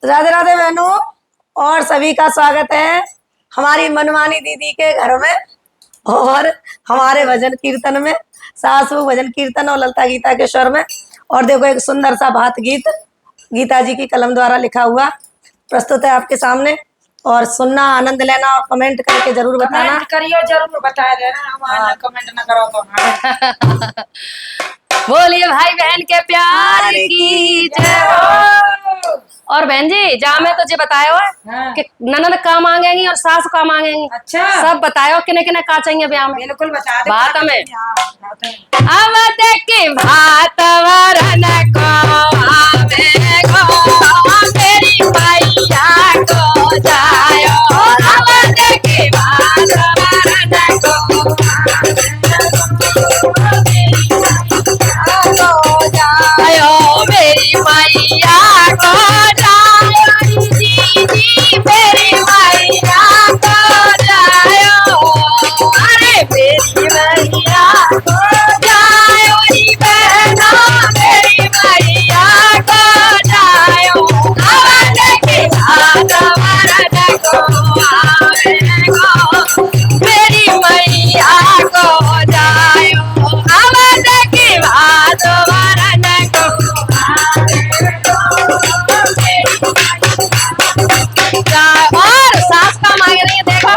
राधे राधे बहनों, और सभी का स्वागत है हमारी मनमानी दीदी के घर में और हमारे भजन कीर्तन में, सासू भजन कीर्तन और ललता गीता के स्वर में। और देखो एक सुंदर सा भात गीत गीता जी की कलम द्वारा लिखा हुआ प्रस्तुत है आपके सामने। और सुनना, आनंद लेना और कमेंट करके जरूर बताना। करियो, जरूर बता देना। हमारा कमेंट ना करो तो बोलिए भाई बहन के प्यार की जय हो। और बहन जी जहाँ मैं तुझे बताया हो कि ननद का मांगेंगी और सास का मांगेंगी। अच्छा, सब बतायो किने किने का चाहिए ब्याह में। बिल्कुल बता दे बात में अब देखी भात वरन को आवे गो मेरी मैया को जायो। अब देखी भात वरन को जायो मेरी मैया को जायो। जी जी मेरी मैया को जायो। अरे मेरी मैया को जायो री बहना मेरी मैया को जायो। अब देखी भात वरन को आवे गो मेरी मैया को जायो। अब देखी भात वरन को और सास का मांग रही है। देखो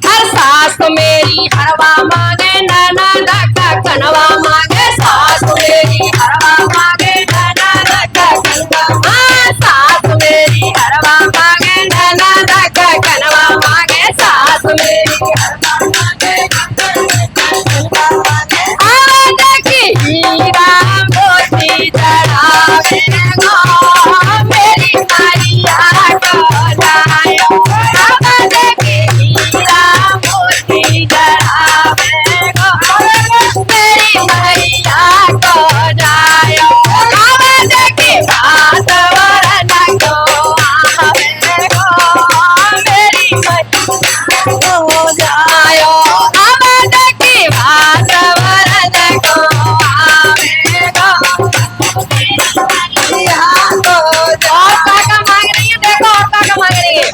हर सास तो मेरी हरवा मांगे ननद का कनवा मांगे। सास मेरी हरवा मांगे ननद का कनवा। हाँ सास मेरी हरवा मांगे ननद का कनवा मांगे। सास मेरी हरवा मांगे आवे देखी हीरा मोती चढ़ावे गो मेरी मैया को जायो। अब देखी हीरा मोती चढ़ावे गो मेरी मैया को जायो। अब देखी भात वरन को आवे गो मेरी मैया को जायो। अब देखी भात वरन को आवे गो मैया को जायो। और का मांग रही है। देखो और का मांग रही है।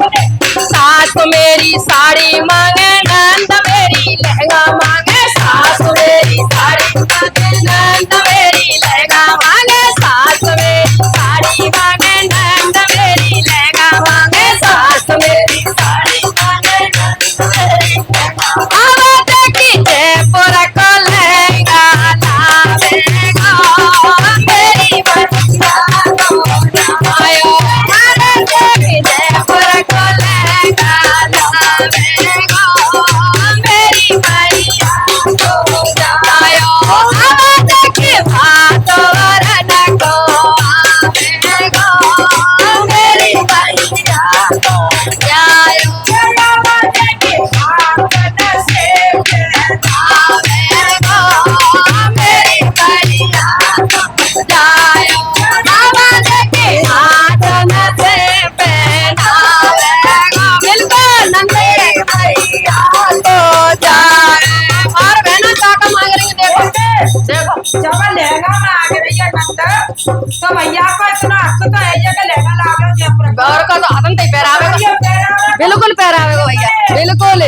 सास मेरी साड़ी मांगे नंद मेरी लहंगा मांगे। सास मेरी साड़ी मांगे नंद मेरी लहंगा मांगे। सास मेरी साड़ी मांगे नंद मेरी लहंगा मांगे। सास मेरी साड़ी मांगे नंद मेरी लहंगा। अब देखी जयपुर को लहंगा लावे गो मेरी मैया को जायो। अरे देखी जयपुर को लहंगा लावे गो मेरी मैया को जायो। अब देखी भात वरन को आवे गो मेरी मैया को जायो। अब देखी भात से आवे गो मेरी मैया को जायो। अब देखी हाथ से पहनावे गो बिल्कुल मेरी मैया को जायो। और बहना का मांग रही है। देखो देखो जब लहंगा में आगे भैया नंद तो भैया को इतना हक तो है ये कि लहंगा ला लो जयपुर का। गौर का तो आदम तक पहरावे को बिल्कुल पहरावे को भैया बिल्कुल।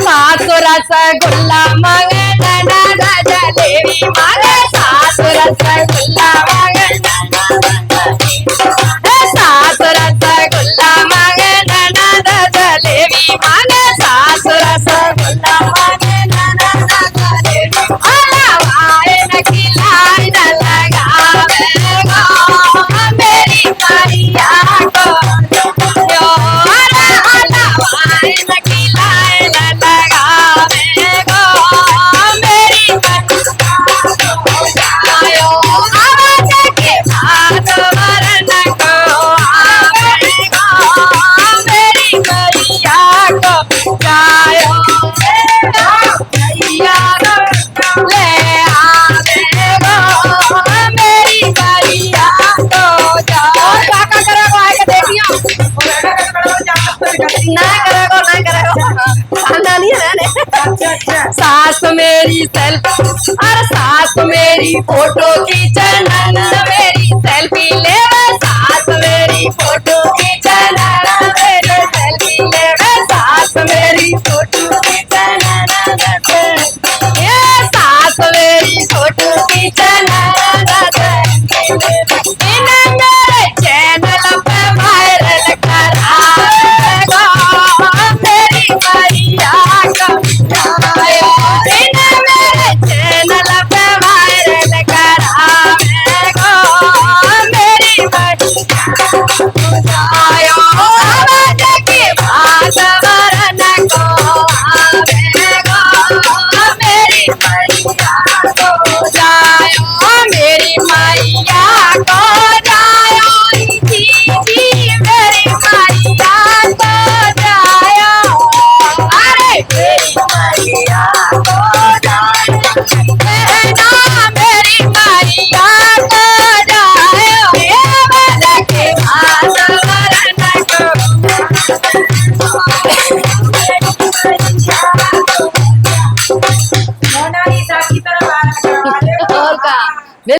सास रसगुल्ला मांगे ननद जलेबी मांगे। सास रसगुल्ला मांगे ननद सास रसगुल्ला मांगे ननद जलेबी मांगे। सास रसगुल्ला मांगे ननद जलेबी। हलवाए न खिलाए न लगावे गो मेरी मैया को जायो। अरे हलवाए न खिलाए न लगावे गो मेरी मैया को जायो। अब देखी भात वरन को आवे गो मेरी मैया को जायो। मैया ले आवे गो मेरी मैया को जायो। काका करेगो आके देखियो। ना करेगो खानदानी है। सास मेरी सेल्फी और सास मेरी फोटो खींचे ननद मेरी सेल्फी ले। सास मैया